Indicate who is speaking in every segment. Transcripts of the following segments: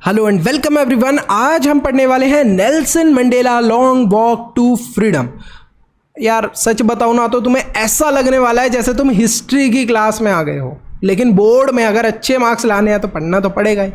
Speaker 1: Hello and welcome everyone. आज हम पढ़ने वाले हैं Nelson Mandela long walk to freedom. यार सच बताऊं ना तो तुम्हें ऐसा लगने वाला है जैसे तुम हिस्ट्री की क्लास में आ गए हो, लेकिन बोर्ड में अगर अच्छे मार्क्स लाने हैं तो पढ़ना तो पड़ेगा ही।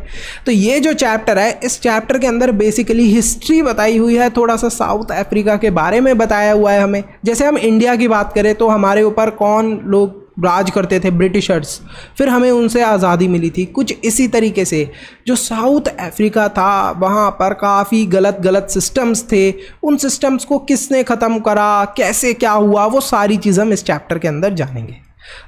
Speaker 1: तो ये जो चैप्टर है, इस चैप्टर के अंदर बेसिकली हिस्ट्री बताई हुई है, थोड़ा सा साउथ अफ्रीका के बारे में बताया हुआ है हमें। जैसे हम इंडिया की बात करें तो हमारे ऊपर कौन लोग राज करते थे, ब्रिटिशर्स, फिर हमें उनसे आज़ादी मिली थी। कुछ इसी तरीके से जो साउथ अफ्रीका था वहाँ पर काफ़ी गलत सिस्टम्स थे, उन सिस्टम्स को किसने ख़त्म करा, कैसे क्या हुआ, वो सारी चीज़ हम इस चैप्टर के अंदर जानेंगे।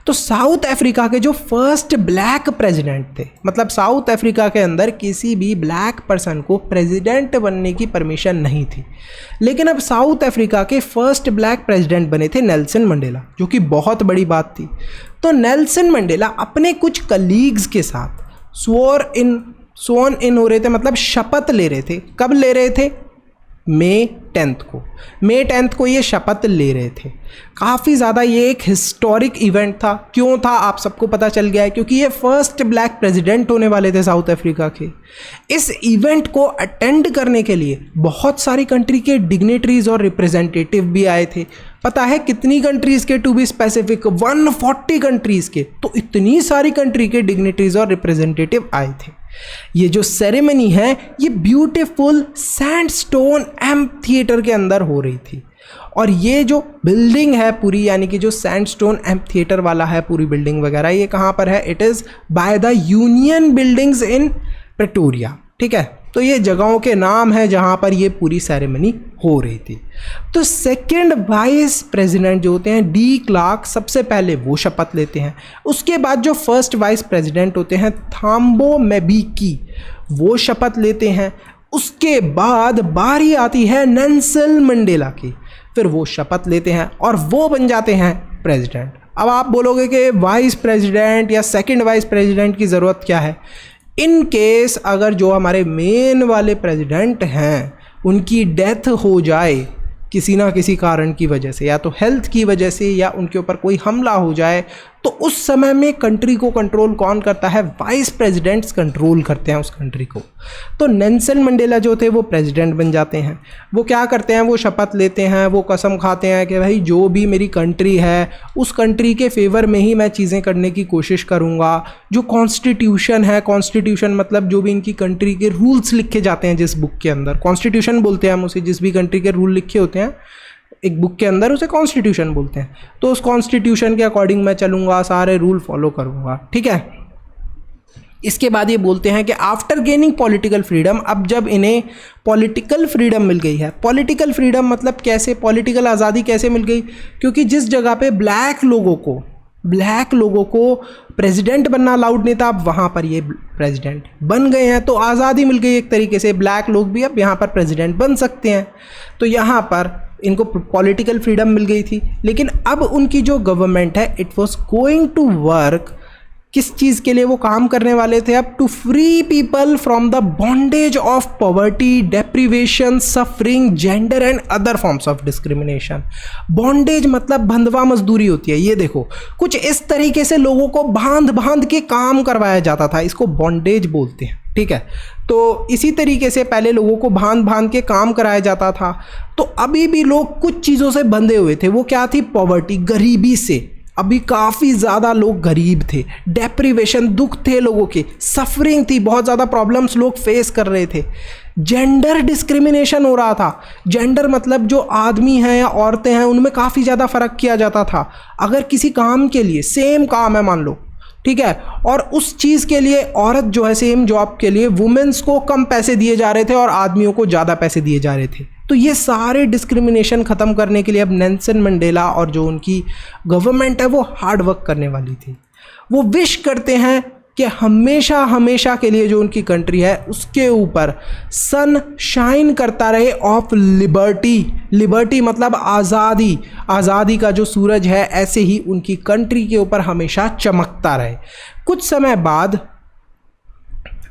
Speaker 1: तो साउथ अफ्रीका के जो फर्स्ट ब्लैक प्रेसिडेंट थे, मतलब साउथ अफ्रीका के अंदर किसी भी ब्लैक पर्सन को प्रेसिडेंट बनने की परमिशन नहीं थी, लेकिन अब साउथ अफ्रीका के फर्स्ट ब्लैक प्रेसिडेंट बने थे नेल्सन मंडेला, जो कि बहुत बड़ी बात थी। तो नेल्सन मंडेला अपने कुछ कलीग्स के साथ स्worn इन हो रहे थे, मतलब शपथ ले रहे थे। कब ले रहे थे? मई 10 को ये शपथ ले रहे थे। काफ़ी ज़्यादा ये एक हिस्टोरिक इवेंट था। क्यों था आप सबको पता चल गया है, क्योंकि ये फर्स्ट ब्लैक प्रेसिडेंट होने वाले थे साउथ अफ्रीका के। इस इवेंट को अटेंड करने के लिए बहुत सारी कंट्री के डिग्नेटरीज और रिप्रेजेंटेटिव भी आए थे। पता है कितनी कंट्रीज़ के, टू बी स्पेसिफिक 140 कंट्रीज़ के। तो इतनी सारी कंट्री के डिग्नेटरीज और रिप्रेजेंटेटिव आए थे। ये जो सेरेमनी है ये ब्यूटीफुल सैंडस्टोन एम्प थिएटर के अंदर हो रही थी। और ये जो बिल्डिंग है पूरी, यानी कि जो सैंडस्टोन एम्प थिएटर वाला है पूरी बिल्डिंग वगैरह, ये कहाँ पर है? It is by the union buildings in Pretoria. ठीक है, तो ये जगहों के नाम है जहाँ पर ये पूरी सेरेमनी हो रही थी। तो सेकंड वाइस प्रेसिडेंट जो होते हैं डी क्लार्क, सबसे पहले वो शपथ लेते हैं। उसके बाद जो फर्स्ट वाइस प्रेसिडेंट होते हैं थाम्बो मैबीकी, वो शपथ लेते हैं। उसके बाद बारी आती है नेल्सन मंडेला की, फिर वो शपथ लेते हैं और वो बन जाते हैं प्रेसिडेंट। अब आप बोलोगे कि वाइस प्रेसिडेंट या सेकंड वाइस प्रेसिडेंट की ज़रूरत क्या है? इन केस अगर जो हमारे मेन वाले प्रेसिडेंट हैं उनकी डेथ हो जाए किसी ना किसी कारण की वजह से, या तो हेल्थ की वजह से या उनके ऊपर कोई हमला हो जाए, तो उस समय में कंट्री को कंट्रोल कौन करता है? वाइस प्रेसिडेंट्स कंट्रोल करते हैं उस कंट्री को। तो नेल्सन मंडेला जो थे वो प्रेसिडेंट बन जाते हैं। वो क्या करते हैं? वो शपथ लेते हैं, वो कसम खाते हैं कि भाई जो भी मेरी कंट्री है उस कंट्री के फेवर में ही मैं चीज़ें करने की कोशिश करूँगा। जो कॉन्स्टिट्यूशन है, कॉन्स्टिट्यूशन मतलब जो भी इनकी कंट्री के रूल्स लिखे जाते हैं जिस बुक के अंदर, कॉन्स्टिट्यूशन बोलते हैं हम उसे, जिस भी कंट्री के रूल लिखे होते हैं एक बुक के अंदर उसे कॉन्स्टिट्यूशन बोलते हैं। तो उस कॉन्स्टिट्यूशन के अकॉर्डिंग मैं चलूँगा, सारे रूल फॉलो करूँगा। ठीक है, इसके बाद ये बोलते हैं कि आफ्टर गेनिंग पॉलिटिकल फ्रीडम, अब जब इन्हें पॉलिटिकल फ्रीडम मिल गई है, पॉलिटिकल फ्रीडम मतलब कैसे, पॉलिटिकल आज़ादी कैसे मिल गई? क्योंकि जिस जगह पे ब्लैक लोगों को प्रेसिडेंट बनना अलाउड नहीं था, अब वहाँ पर ये प्रेसिडेंट बन गए हैं, तो आज़ादी मिल गई एक तरीके से। ब्लैक लोग भी अब यहाँ पर प्रेसिडेंट बन सकते हैं। तो यहाँ पर इनको पॉलिटिकल फ्रीडम मिल गई थी। लेकिन अब उनकी जो गवर्नमेंट है, it was going to work, किस चीज़ के लिए वो काम करने वाले थे? अब to free people from the bondage of poverty, deprivation, suffering, gender and other forms of discrimination. Bondage मतलब बंधवा मजदूरी होती है। ये देखो, कुछ इस तरीके से लोगों को बांध के काम करवाया जाता था, इसको बॉन्डेज बोलते हैं। ठीक है, तो इसी तरीके से पहले लोगों को बांध के काम कराया जाता था। तो अभी भी लोग कुछ चीज़ों से बंधे हुए थे। वो क्या थी? पॉवर्टी, गरीबी से। अभी काफ़ी ज़्यादा लोग गरीब थे, डेप्रीवेशन, दुख थे लोगों के, सफरिंग थी, बहुत ज़्यादा प्रॉब्लम्स लोग फेस कर रहे थे। जेंडर डिस्क्रिमिनेशन हो रहा था। जेंडर मतलब जो आदमी हैं या औरतें हैं उनमें काफ़ी ज़्यादा फ़र्क किया जाता था। अगर किसी काम के लिए, सेम काम है मान लो, ठीक है, और उस चीज़ के लिए औरत जो है सेम जॉब के लिए वुमेन्स को कम पैसे दिए जा रहे थे और आदमियों को ज़्यादा पैसे दिए जा रहे थे। तो ये सारे डिस्क्रिमिनेशन ख़त्म करने के लिए अब नेल्सन मंडेला और जो उनकी गवर्नमेंट है वो हार्ड वर्क करने वाली थी। वो विश करते हैं कि हमेशा के लिए जो उनकी कंट्री है उसके ऊपर सन शाइन करता रहे ऑफ लिबर्टी मतलब आज़ादी का जो सूरज है, ऐसे ही उनकी कंट्री के ऊपर हमेशा चमकता रहे। कुछ समय बाद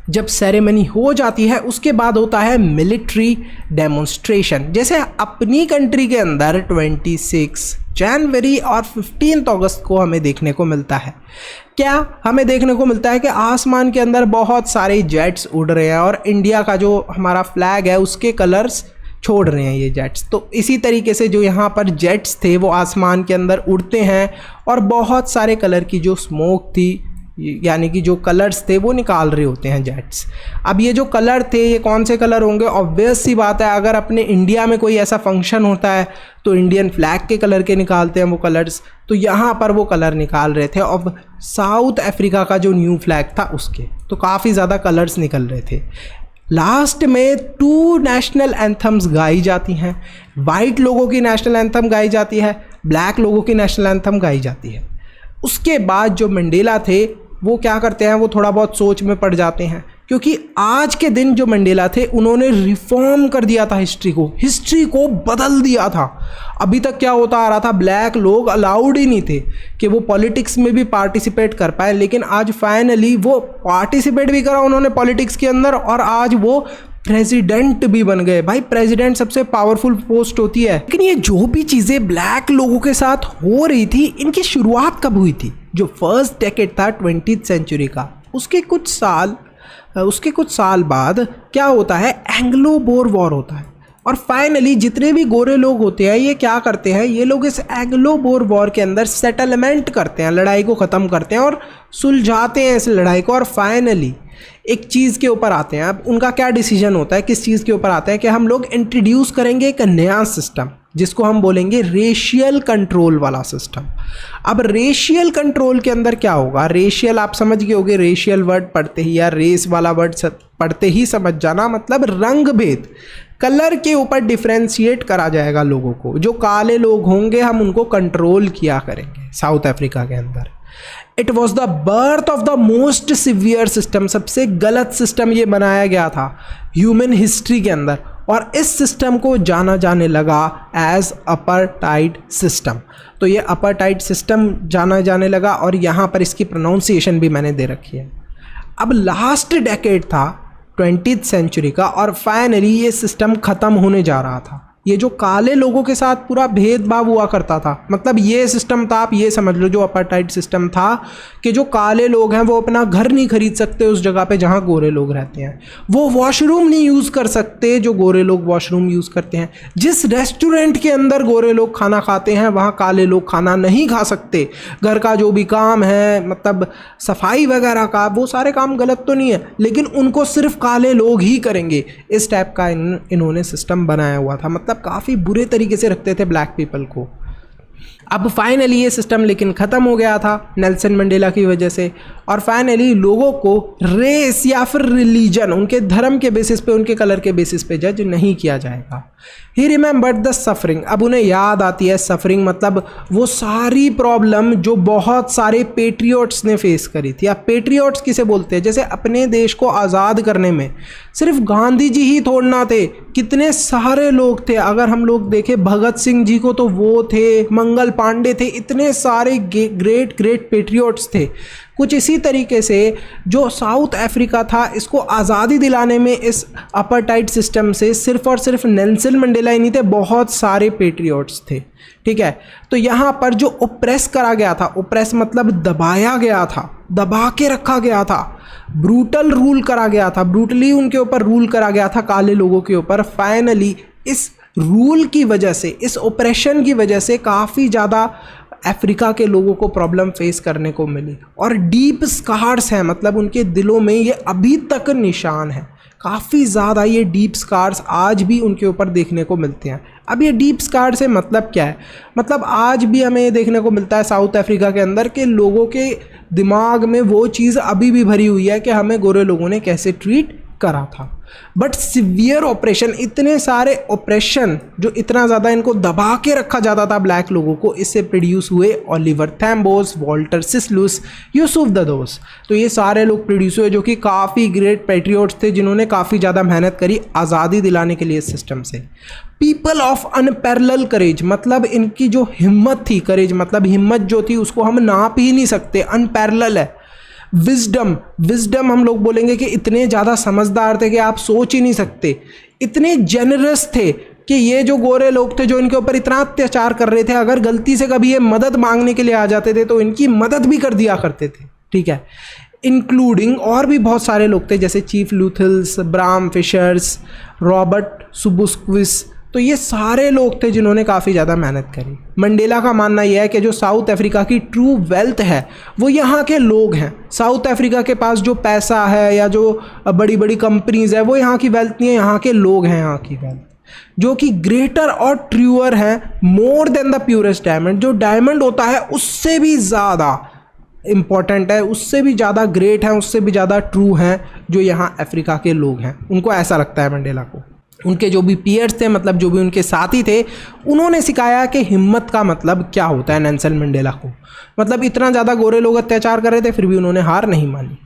Speaker 1: जब सेरेमनी हो जाती है उसके बाद होता है मिलिट्री डेमोन्स्ट्रेशन। जैसे अपनी कंट्री के अंदर 26 जनवरी और 15 अगस्त को हमें देखने को मिलता है, क्या हमें देखने को मिलता है कि आसमान के अंदर बहुत सारे जेट्स उड़ रहे हैं और इंडिया का जो हमारा फ्लैग है उसके कलर्स छोड़ रहे हैं ये जेट्स। तो इसी तरीके से जो यहाँ पर जेट्स थे वो आसमान के अंदर उड़ते हैं और बहुत सारे कलर की जो स्मोक थी, यानी कि जो कलर्स थे वो निकाल रहे होते हैं जेट्स। अब ये जो कलर थे ये कौन से कलर होंगे? ऑब्वियस सी बात है, अगर अपने इंडिया में कोई ऐसा फंक्शन होता है तो इंडियन फ्लैग के कलर के निकालते हैं वो कलर्स, तो यहाँ पर वो कलर निकाल रहे थे। अब साउथ अफ्रीका का जो न्यू फ्लैग था उसके तो काफ़ी ज़्यादा कलर्स निकल रहे थे। लास्ट में 2 नेशनल एंथम्स गाई जाती हैं, वाइट लोगों की नेशनल एंथम गाई जाती है, ब्लैक लोगों की नेशनल एंथम गाई जाती है। उसके बाद जो मंडेला थे वो क्या करते हैं, वो थोड़ा बहुत सोच में पड़ जाते हैं, क्योंकि आज के दिन जो मंडेला थे उन्होंने रिफॉर्म कर दिया था हिस्ट्री को बदल दिया था। अभी तक क्या होता आ रहा था, ब्लैक लोग अलाउड ही नहीं थे कि वो पॉलिटिक्स में भी पार्टिसिपेट कर पाए, लेकिन आज फाइनली वो पार्टिसिपेट भी करा उन्होंने पॉलिटिक्स के अंदर और आज वो प्रेसिडेंट भी बन गए। भाई प्रेसिडेंट सबसे पावरफुल पोस्ट होती है। लेकिन ये जो भी चीज़ें ब्लैक लोगों के साथ हो रही थी इनकी शुरुआत कब हुई थी? जो फर्स्ट डेकेड था 20th सेंचुरी का, उसके कुछ साल बाद क्या होता है, एंग्लो बोर वॉर होता है और फाइनली जितने भी गोरे लोग होते हैं ये क्या करते हैं, ये लोग इस एंग्लो बोर वॉर के अंदर सेटलमेंट करते हैं, लड़ाई को ख़त्म करते हैं और सुलझाते हैं इस लड़ाई को और फाइनली एक चीज़ के ऊपर आते हैं। अब उनका क्या डिसीजन होता है, किस चीज़ के ऊपर आते हैं कि हम लोग इंट्रोड्यूस करेंगे एक नया सिस्टम जिसको हम बोलेंगे रेशियल कंट्रोल वाला सिस्टम। अब रेशियल कंट्रोल के अंदर क्या होगा, रेशियल आप समझ गए होगे, रेशियल वर्ड पढ़ते ही या रेस वाला वर्ड पढ़ते ही समझ जाना, मतलब रंग भेद, कलर के ऊपर डिफ्रेंशिएट करा जाएगा लोगों को। जो काले लोग होंगे हम उनको कंट्रोल किया करेंगे साउथ अफ्रीका के अंदर। It was the birth of the most severe system, सबसे गलत सिस्टम ये बनाया गया था ह्यूमन हिस्ट्री के अंदर और इस सिस्टम को जाना जाने लगा एज अपार्थाइड सिस्टम। तो ये अपार्थाइड सिस्टम जाना जाने लगा और यहाँ पर इसकी प्रोनाउंसिएशन भी मैंने दे रखी है। अब लास्ट डेकेड था 20th सेंचुरी का और फाइनली ये सिस्टम ख़त्म होने जा रहा था। ये जो काले लोगों के साथ पूरा भेदभाव हुआ करता था, मतलब ये सिस्टम था, आप ये समझ लो जो अपार्थाइड सिस्टम था कि जो काले लोग हैं वो अपना घर नहीं खरीद सकते उस जगह पे जहाँ गोरे लोग रहते हैं, वो वॉशरूम नहीं यूज़ कर सकते जो गोरे लोग वॉशरूम यूज़ करते हैं, जिस रेस्टोरेंट के अंदर गोरे लोग खाना खाते हैं वहाँ काले लोग खाना नहीं खा सकते, घर का जो भी काम है मतलब सफाई वगैरह का, वो सारे काम गलत तो नहीं है लेकिन उनको सिर्फ काले लोग ही करेंगे। इस टाइप का इन्होंने सिस्टम बनाया हुआ था, मतलब काफ़ी बुरे तरीके से रखते थे ब्लैक पीपल को। अब फाइनली ये सिस्टम लेकिन ख़त्म हो गया था नेल्सन मंडेला की वजह से और फाइनली लोगों को रेस या फिर रिलीजन, उनके धर्म के बेसिस पे, उनके कलर के बेसिस पे जज नहीं किया जाएगा। ही रिमेंबर्ड द सफरिंग, अब उन्हें याद आती है सफरिंग, मतलब वो सारी प्रॉब्लम जो बहुत सारे पेट्रियोट्स ने फेस करी थी। अब पेट्रियोट्स किसे बोलते हैं, जैसे अपने देश को आज़ाद करने में सिर्फ गांधी जी ही थोड़ना थे, कितने सारे लोग थे। अगर हम लोग देखें भगत सिंह जी को तो वो थे, मंगल पांडे थे, इतने सारे ग्रेट पेट्रियोट्स थे। कुछ इसी तरीके से जो साउथ अफ्रीका था इसको आज़ादी दिलाने में इस अपार्थाइड सिस्टम से सिर्फ और सिर्फ नेल्सन मंडेला ही नहीं थे, बहुत सारे पेट्रियोट्स थे। ठीक है, तो यहाँ पर जो ओप्रेस करा गया था, ओप्रेस मतलब दबाया गया था, दबा के रखा गया था, ब्रूटल रूल करा गया था, ब्रूटली उनके ऊपर रूल करा गया था काले लोगों के ऊपर। फाइनली इस रूल की वजह से, इस ओप्रेशन की वजह से काफ़ी ज़्यादा अफ्रीका के लोगों को प्रॉब्लम फेस करने को मिली और डीप स्कार्स हैं, मतलब उनके दिलों में ये अभी तक निशान है, काफ़ी ज़्यादा ये डीप स्कार्स आज भी उनके ऊपर देखने को मिलते हैं। अब ये डीप स्कार से मतलब क्या है, मतलब आज भी हमें ये देखने को मिलता है साउथ अफ्रीका के अंदर कि लोगों के दिमाग में वो चीज़ अभी भी भरी हुई है कि हमें गोरे लोगों ने कैसे ट्रीट करा था। बट सिवियर ऑपरेशन, इतने सारे ऑपरेशन जो इतना ज़्यादा इनको दबा के रखा जाता था ब्लैक लोगों को, इससे प्रोड्यूस हुए ओलिवर थैम्बोस, वॉल्टर सिसलुस, यूसुफ ददोस। तो ये सारे लोग प्रोड्यूस हुए जो कि काफ़ी ग्रेट पैट्रियोट्स थे जिन्होंने काफ़ी ज़्यादा मेहनत करी आज़ादी दिलाने के लिए इस सिस्टम से। पीपल ऑफ अनपैरेलल करेज, मतलब इनकी जो हिम्मत थी, करेज मतलब हिम्मत जो थी उसको हम नाप ही नहीं सकते, अनपैरेलल है। विजडम हम लोग बोलेंगे कि इतने ज़्यादा समझदार थे कि आप सोच ही नहीं सकते, इतने जेनरस थे कि ये जो गोरे लोग थे जो इनके ऊपर इतना अत्याचार कर रहे थे, अगर गलती से कभी ये मदद मांगने के लिए आ जाते थे तो इनकी मदद भी कर दिया करते थे, ठीक है। इंक्लूडिंग और भी बहुत सारे लोग थे जैसे चीफ लूथिल्स, ब्राम फिशर्स, रॉबर्ट सुबुस्क्विस, तो ये सारे लोग थे जिन्होंने काफ़ी ज़्यादा मेहनत करी। मंडेला का मानना यह है कि जो साउथ अफ्रीका की ट्रू वेल्थ है वो यहाँ के लोग हैं। साउथ अफ्रीका के पास जो पैसा है या जो बड़ी बड़ी कंपनीज है वो यहाँ की वेल्थ नहीं है, यहाँ के लोग हैं यहाँ की वेल्थ, जो कि ग्रेटर और ट्रूअर है more than the purest diamond. जो डायमंड होता है उससे भी ज़्यादा इम्पॉर्टेंट है, उससे भी ज़्यादा ग्रेट है, उससे भी ज़्यादा ट्रू हैं जो यहाँ अफ्रीका के लोग हैं। उनको ऐसा लगता है मंडेला को। उनके जो भी पीयर्स थे, मतलब जो भी उनके साथी थे, उन्होंने सिखाया कि हिम्मत का मतलब क्या होता है नेल्सन मंडेला को। मतलब इतना ज़्यादा गोरे लोग अत्याचार कर रहे थे फिर भी उन्होंने हार नहीं मानी।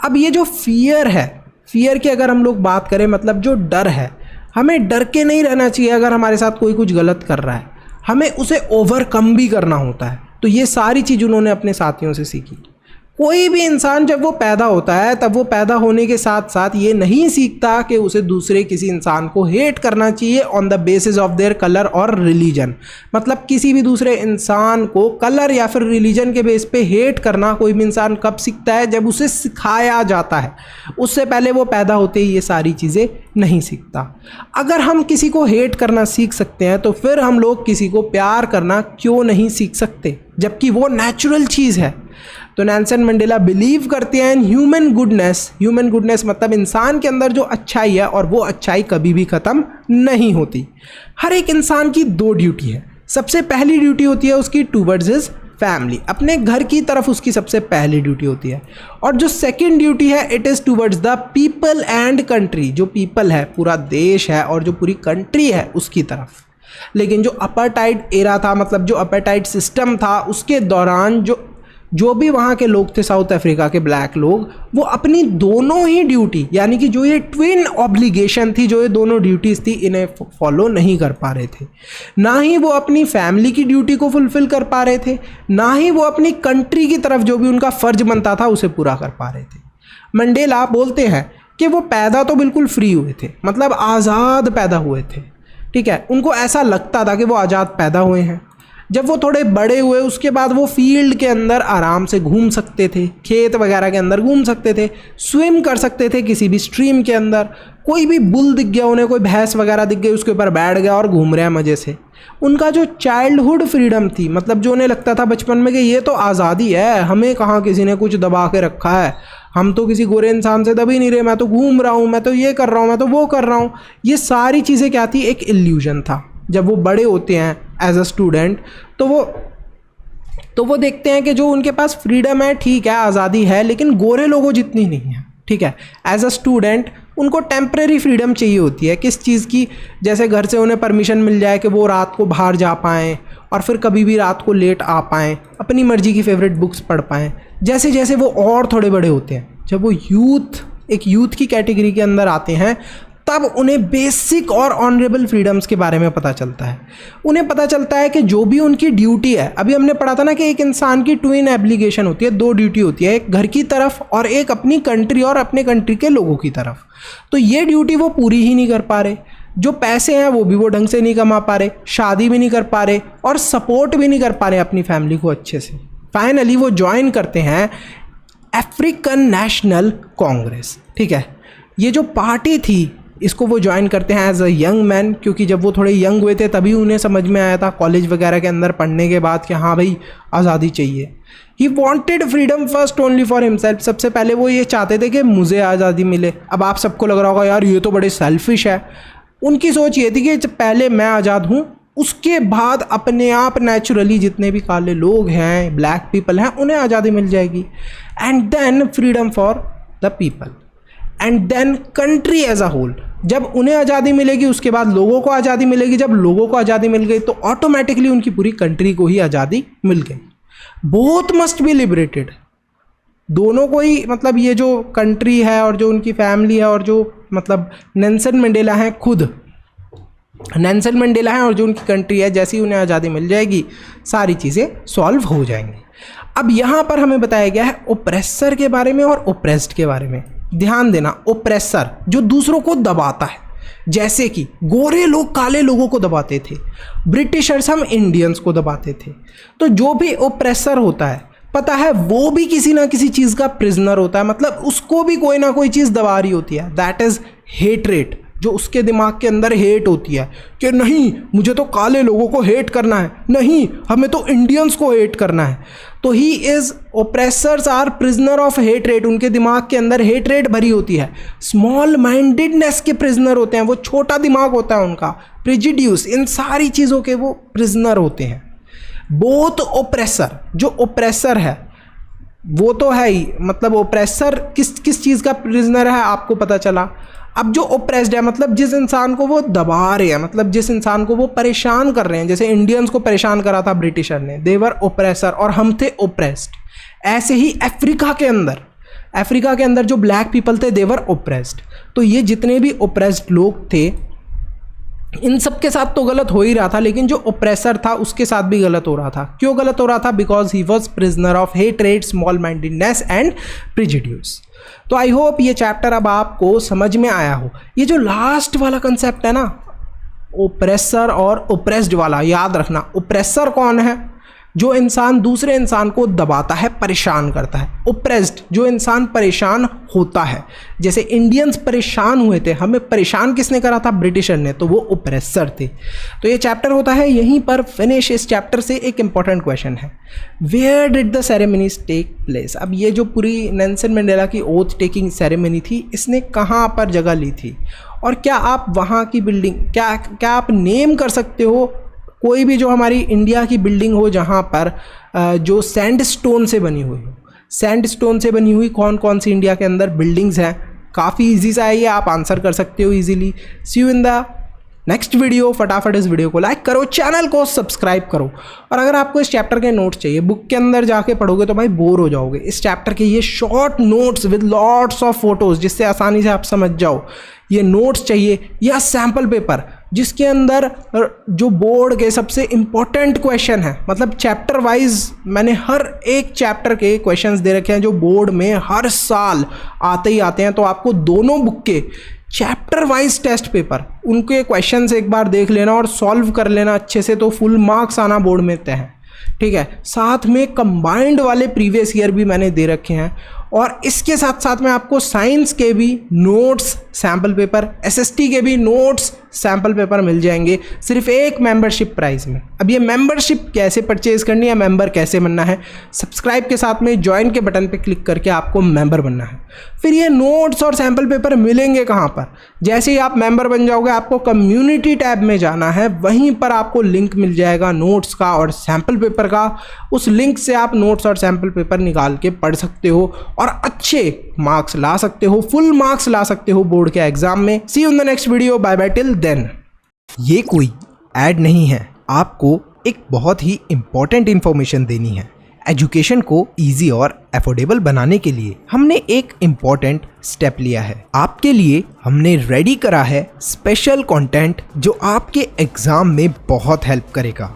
Speaker 1: अब ये जो फियर है, फियर की अगर हम लोग बात करें, मतलब जो डर है, हमें डर के नहीं रहना चाहिए। अगर हमारे साथ कोई कुछ गलत कर रहा है हमें उसे ओवरकम भी करना होता है। तो ये सारी चीज़ उन्होंने अपने साथियों से सीखी। कोई भी इंसान जब वो पैदा होता है तब वो पैदा होने के साथ साथ ये नहीं सीखता कि उसे दूसरे किसी इंसान को हेट करना चाहिए on the basis of their colour और रिलीजन। मतलब किसी भी दूसरे इंसान को कलर या फिर रिलीजन के बेस पे हेट करना कोई भी इंसान कब सीखता है? जब उसे सिखाया जाता है। उससे पहले वो पैदा होते ही ये सारी चीज़ें नहीं सीखता। अगर हम किसी को हेट करना सीख सकते हैं तो फिर हम लोग किसी को प्यार करना क्यों नहीं सीख सकते, जबकि वो नेचुरल चीज़ है। तो नेल्सन मंडेला बिलीव करते हैं in human goodness. Human goodness मतलब इंसान के अंदर जो अच्छाई है और वो अच्छाई कभी भी ख़त्म नहीं होती। हर एक इंसान की दो ड्यूटी है। सबसे पहली ड्यूटी होती है उसकी टूवर्ड्स हिज फैमिली, अपने घर की तरफ उसकी सबसे पहली ड्यूटी होती है। और जो सेकंड ड्यूटी है it is towards the people and country. जो पीपल है, पूरा देश है, और जो पूरी कंट्री है उसकी तरफ। लेकिन जो अपार्टाइड एरा था, मतलब जो अपार्टाइड सिस्टम था, उसके दौरान जो भी वहाँ के लोग थे, साउथ अफ्रीका के ब्लैक लोग, वो अपनी दोनों ही ड्यूटी, यानी कि जो ये ट्विन ऑब्लिगेशन थी, जो ये दोनों ड्यूटीज़ थी, इन्हें फॉलो नहीं कर पा रहे थे। ना ही वो अपनी फैमिली की ड्यूटी को फुलफिल कर पा रहे थे, ना ही वो अपनी कंट्री की तरफ जो भी उनका फ़र्ज बनता था उसे पूरा कर पा रहे थे। मंडेला बोलते हैं कि वो पैदा तो बिल्कुल फ्री हुए थे, मतलब आज़ाद पैदा हुए थे, ठीक है। उनको ऐसा लगता था कि वो आज़ाद पैदा हुए हैं। जब वो थोड़े बड़े हुए उसके बाद वो फील्ड के अंदर आराम से घूम सकते थे, खेत वगैरह के अंदर घूम सकते थे, स्विम कर सकते थे किसी भी स्ट्रीम के अंदर। कोई भी बुल दिख गया उन्हें, कोई भैंस वगैरह दिख गई, उसके ऊपर बैठ गया और घूम रहे हैं मज़े से। उनका जो चाइल्डहुड फ्रीडम थी, मतलब जो उन्हें लगता था बचपन में कि ये तो आज़ादी है, हमें कहाँ किसी ने कुछ दबा के रखा है, हम तो किसी गोरे इंसान से दब ही नहीं रहे, मैं तो घूम रहा हूँ, मैं तो ये कर रहा हूँ, मैं तो वो कर रहा हूँ। ये सारी चीज़ें क्या थी? एक इल्यूजन था। जब वो बड़े होते हैं एज अ स्टूडेंट तो वो देखते हैं कि जो उनके पास फ्रीडम है, ठीक है, आज़ादी है, लेकिन गोरे लोगों जितनी नहीं है, ठीक है। एज अ स्टूडेंट उनको टेम्परेरी फ्रीडम चाहिए होती है। किस चीज़ की? जैसे घर से उन्हें परमिशन मिल जाए कि वो रात को बाहर जा पाएँ और फिर कभी भी रात को लेट आ पाएँ, अपनी मर्ज़ी की फेवरेट बुक्स पढ़ पाएँ। जैसे जैसे वो और थोड़े बड़े होते हैं, जब वो एक यूथ की कैटेगरी के अंदर आते हैं, तब उन्हें बेसिक और ऑनरेबल फ्रीडम्स के बारे में पता चलता है। उन्हें पता चलता है कि जो भी उनकी ड्यूटी है, अभी हमने पढ़ा था ना कि एक इंसान की ट्विन एब्लिगेशन होती है, दो ड्यूटी होती है, एक घर की तरफ और एक अपनी कंट्री और अपने कंट्री के लोगों की तरफ। तो ये ड्यूटी वो पूरी ही नहीं कर पा रहे। जो पैसे हैं वो भी वो ढंग से नहीं कमा पा रहे, शादी भी नहीं कर पा रहे और सपोर्ट भी नहीं कर पा रहे अपनी फैमिली को अच्छे से। फाइनली वो ज्वाइन करते हैं अफ्रीकन नेशनल कांग्रेस, ठीक है। ये जो पार्टी थी इसको वो ज्वाइन करते हैं एज अ यंग मैन, क्योंकि जब वो थोड़े यंग हुए थे तभी उन्हें समझ में आया था कॉलेज वगैरह के अंदर पढ़ने के बाद कि हाँ भाई आज़ादी चाहिए। He wanted freedom first only for himself. सबसे पहले वो ये चाहते थे कि मुझे आज़ादी मिले। अब आप सबको लग रहा होगा यार ये तो बड़े सेल्फिश है। उनकी सोच ये थी कि पहले मैं आज़ाद हूँ, उसके बाद अपने आप नेचुरली जितने भी काले लोग हैं, ब्लैक पीपल हैं, उन्हें आज़ादी मिल जाएगी। And then freedom for the people and then country as a whole. जब उन्हें आज़ादी मिलेगी उसके बाद लोगों को आज़ादी मिलेगी। जब लोगों को आज़ादी मिल गई तो ऑटोमेटिकली उनकी पूरी कंट्री को ही आज़ादी मिल गई। Both must be liberated. दोनों को ही, मतलब ये जो कंट्री है और जो उनकी फैमिली है और जो मतलब नेल्सन मंडेला हैं, खुद नेल्सन मंडेला हैं और जो उनकी कंट्री है, जैसी उन्हें आज़ादी मिल जाएगी सारी चीज़ें सॉल्व हो जाएंगी। अब यहाँ पर हमें बताया गया है ओप्रेसर के बारे में और ओप्रेस्ड के बारे में। ध्यान देना, ओप्रेसर जो दूसरों को दबाता है, जैसे कि गोरे लोग काले लोगों को दबाते थे, ब्रिटिशर्स हम इंडियंस को दबाते थे। तो जो भी ओप्रेसर होता है, पता है, वो भी किसी ना किसी चीज़ का प्रिजनर होता है, मतलब उसको भी कोई ना कोई चीज़ दबा रही होती है। दैट इज़ हेटरेट, जो उसके दिमाग के अंदर हेट होती है कि नहीं मुझे तो काले लोगों को हेट करना है, नहीं हमें तो इंडियंस को हेट करना है। तो he is oppressors are prisoner of hatred, उनके दिमाग के अंदर हेटरेट भरी होती है। स्मॉल माइंडेडनेस के प्रिजनर होते हैं, वो छोटा दिमाग होता है उनका, प्रिजिड्यूस, इन सारी चीज़ों के वो प्रिजनर होते हैं। बोथ ओप्रेसर, जो ओप्रेसर है वो तो है ही, मतलब ओप्रेसर किस चीज़ का प्रिजनर है आपको पता चला। अब जो ओप्रेस्ड है, मतलब जिस इंसान को वो दबा रहे हैं, मतलब जिस इंसान को वो परेशान कर रहे हैं, जैसे इंडियंस को परेशान करा था ब्रिटिशर ने, देवर ओप्रेसर और हम थे ओप्रेस्ड। ऐसे ही अफ्रीका के अंदर जो ब्लैक पीपल थे देवर ओप्रेस्ड। तो ये जितने भी ओप्रेस्ड लोग थे, इन सब के साथ तो गलत हो ही रहा था, लेकिन जो ओप्रेसर था उसके साथ भी गलत हो रहा था। क्यों गलत हो रहा था? Because he was prisoner of hatred, small mindedness and prejudices. तो आई होप ये चैप्टर अब आपको समझ में आया हो। ये जो लास्ट वाला कंसेप्ट है ना, ओप्रेसर और ओप्रेस्ड वाला, याद रखना। ओप्रेसर कौन है? जो इंसान दूसरे इंसान को दबाता है, परेशान करता है। ओप्रेस्ड जो इंसान परेशान होता है, जैसे इंडियंस परेशान हुए थे, हमें परेशान किसने करा था? ब्रिटिशर ने, तो वो ओप्रेसर थे। तो ये चैप्टर होता है यहीं पर फिनिश। इस चैप्टर से एक इंपॉर्टेंट क्वेश्चन है, where did the ceremonies take place. अब ये जो पूरी नेल्सन मंडेला की ओथ टेकिंग सेरेमनी थी, इसने कहाँ पर जगह ली थी, और क्या आप वहाँ की बिल्डिंग, क्या आप नेम कर सकते हो कोई भी जो हमारी इंडिया की बिल्डिंग हो जहाँ पर जो सैंडस्टोन से बनी हुई हो? सैंडस्टोन से बनी हुई कौन कौन सी इंडिया के अंदर बिल्डिंग्स हैं? काफ़ी इजी सा है ये, आप आंसर कर सकते हो easily. See you in the next video. फटाफट इस वीडियो को लाइक करो, चैनल को सब्सक्राइब करो, और अगर आपको इस चैप्टर के नोट्स चाहिए, बुक के अंदर जाके पढ़ोगे तो भाई बोर हो जाओगे। इस चैप्टर के ये short notes with lots of photos, जिससे आसानी से आप समझ जाओ, ये नोट्स चाहिए, या सैम्पल पेपर जिसके अंदर जो बोर्ड के सबसे इम्पोर्टेंट क्वेश्चन है, मतलब चैप्टर वाइज मैंने हर एक चैप्टर के क्वेश्चंस दे रखे हैं जो बोर्ड में हर साल आते ही आते हैं। तो आपको दोनों बुक के चैप्टर वाइज टेस्ट पेपर, उनके क्वेश्चंस एक बार देख लेना और सॉल्व कर लेना अच्छे से, तो फुल मार्क्स आना बोर्ड में तय है। ठीक है, साथ में कंबाइंड वाले प्रीवियस ईयर भी मैंने दे रखे हैं, और इसके साथ साथ में आपको साइंस के भी नोट्स सैम्पल पेपर, एसएसटी के भी नोट्स सैम्पल पेपर मिल जाएंगे सिर्फ एक मेंबरशिप प्राइस में। अब ये मेंबरशिप कैसे परचेज करनी है, मेंबर कैसे बनना है? सब्सक्राइब के साथ में ज्वाइन के बटन पे क्लिक करके आपको मेंबर बनना है। फिर ये नोट्स और सैम्पल पेपर मिलेंगे कहाँ पर? जैसे ही आप मेंबर बन जाओगे, आपको कम्युनिटी टैब में जाना है, वहीं पर आपको लिंक मिल जाएगा नोट्स का और सैम्पल पेपर का। उस लिंक से आप नोट्स और सैम्पल पेपर निकाल के पढ़ सकते हो और अच्छे मार्क्स ला सकते हो, फुल मार्क्स ला सकते हो बोर्ड के एग्जाम में। See you in the next video, bye bye till then. ये कोई ऐड नहीं है, आपको एक बहुत ही इंपॉर्टेंट इंफॉर्मेशन देनी है। एजुकेशन को इजी और अफोर्डेबल बनाने के लिए हमने एक इम्पॉर्टेंट स्टेप लिया है। आपके लिए हमने रेडी करा है स्पेशल कंटेंट जो आपके एग्जाम में बहुत हेल्प करेगा।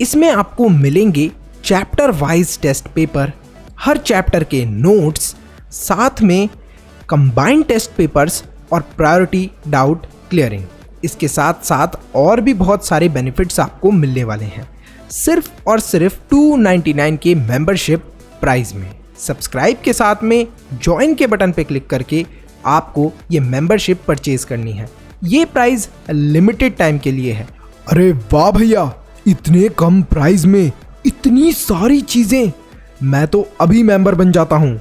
Speaker 1: इसमें आपको मिलेंगे चैप्टर वाइज टेस्ट पेपर, हर चैप्टर के नोट्स, साथ में कंबाइंड टेस्ट पेपर्स और प्रायोरिटी डाउट क्लियरिंग। इसके साथ साथ और भी बहुत सारे बेनिफिट्स आपको मिलने वाले हैं, सिर्फ और सिर्फ 299 के मेंबरशिप प्राइस में। सब्सक्राइब के साथ में ज्वाइन के बटन पे क्लिक करके आपको ये मेंबरशिप परचेज करनी है। ये प्राइस लिमिटेड टाइम के लिए है।
Speaker 2: अरे वाह भैया, इतने कम प्राइस में इतनी सारी चीजें, मैं तो अभी मेंबर बन जाता हूँ।